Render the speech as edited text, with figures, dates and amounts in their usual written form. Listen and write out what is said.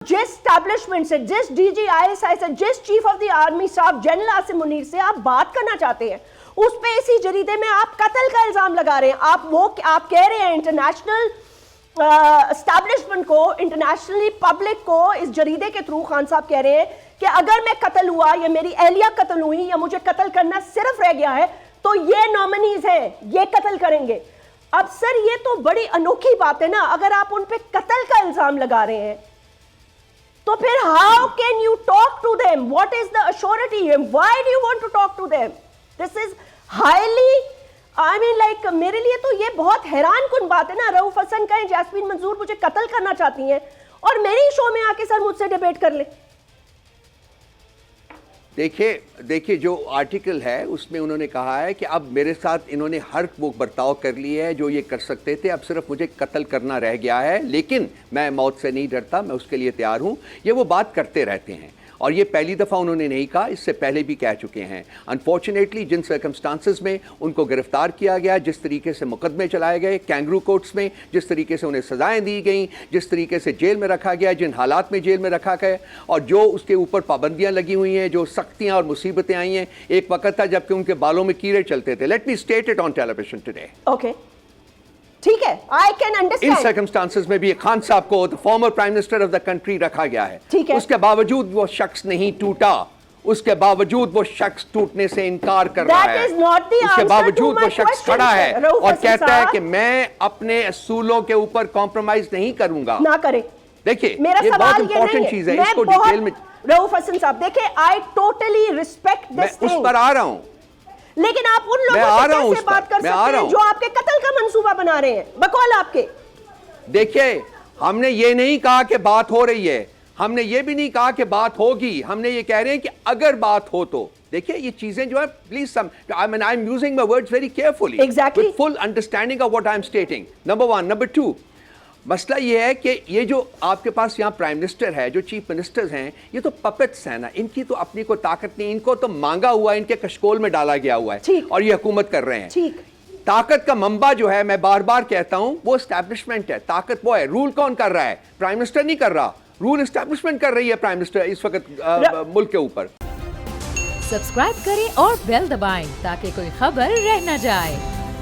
जिस स्टैब्लिशमेंट से, जिस DGISI से, जिस chief of the army staff general Asim Munir से आप बात करना चाहते हैं, उस पे इसी जरीदे में आप कत्ल का इल्जाम लगा रहे हैं। आप कह रहे हैं इंटरनेशनल एस्टैब्लिशमेंट को, इंटरनेशनली पब्लिक को इस जरीदे के थ्रू खान साहब कह रहे हैं कि अगर मैं कत्ल हुआ या मेरी अहलिया कत्ल हुई या मुझे कत्ल करना सिर्फ रह गया है तो ये नॉमिनीज हैं, ये कत्ल करेंगे। अब सर ये तो बड़ी अनोखी बात है ना, अगर आप उन पे कत्ल का इल्जाम लगा रहे हैं तो फिर how can you talk to them? What is the assurity? Why do you want to talk to them? This is highly, I mean like, मेरे लिए तो ये बहुत हैरान कुन बात है ना। रऊफ हसन कहें जैस्मीन मंजूर मुझे कत्ल करना चाहती हैं और मेरे ही शो में आके सर मुझसे डिबेट कर ले। देखिए जो आर्टिकल है उसमें उन्होंने कहा है कि अब मेरे साथ इन्होंने हर वो बर्ताव कर लिया है जो ये कर सकते थे, अब सिर्फ मुझे कत्ल करना रह गया है, लेकिन मैं मौत से नहीं डरता, मैं उसके लिए तैयार हूँ। ये वो बात करते रहते हैं और ये पहली दफ़ा उन्होंने नहीं कहा, इससे पहले भी कह चुके हैं। अनफॉर्चुनेटली जिन सर्कमस्टांसेस में उनको गिरफ्तार किया गया, जिस तरीके से मुकदमे चलाए गए कैंगरू कोर्ट्स में, जिस तरीके से उन्हें सज़ाएं दी गई, जिस तरीके से जेल में रखा गया, जिन हालात में जेल में रखा गया, और जो उसके ऊपर पाबंदियां लगी हुई हैं, जो सख्तियां और मुसीबतें आई हैं। एक वक्त था जबकि उनके बालों में कीड़े चलते थे। Let me state it on television today. Okay, ठीक है, I can understand. In circumstances में भी खान साहब को the former prime minister of the country रखा गया है, ठीक है। उसके बावजूद वो शख्स नहीं टूटा, उसके बावजूद वो शख्स टूटने से इनकार कर रहा है, उसके बावजूद वो शख्स खड़ा है और कहता है कि मैं अपने असूलों के ऊपर कॉम्प्रोमाइज नहीं करूंगा। ना करे। देखिए ये बहुत इंपॉर्टेंट चीज है, इसको डिटेल में। रऊफ हसन साहब देखिए, I totally respect this thing, उस पर आ रहा हूं, लेकिन आप उन लोगों से कैसे बात कर सकते हैं जो आपके कत्ल का मंसूबा बना रहे हैं, बकौल आपके। देखिए हमने ये नहीं कहा कि बात हो रही है, हमने ये भी नहीं कहा कि बात होगी, हमने ये कह रहे हैं कि अगर बात हो तो। देखिए ये चीजें जो है, please I am using my words very carefully, Exactly. With full understanding of what I am स्टेटिंग। Number one. Number two, मसला ये है कि ये जो आपके पास यहाँ प्राइम मिनिस्टर है, जो चीफ मिनिस्टर्स हैं, ये तो पपेट्स हैं ना, इनकी तो अपनी को ताकत नहीं, इनको तो मांगा हुआ, इनके कशकोल में डाला गया हुआ है और ये हुकूमत कर रहे हैं। ठीक, ताकत का मंबा जो है, मैं बार बार कहता हूं, वो एस्टैब्लिशमेंट है। ताकत वो है, रूल कौन कर रहा है? प्राइम मिनिस्टर नहीं कर रहा, रूल एस्टैब्लिशमेंट कर रही है प्राइम मिनिस्टर इस वक्त मुल्क के ऊपर। सब्सक्राइब करें और बेल दबाएं ताकि कोई खबर रह न जाए।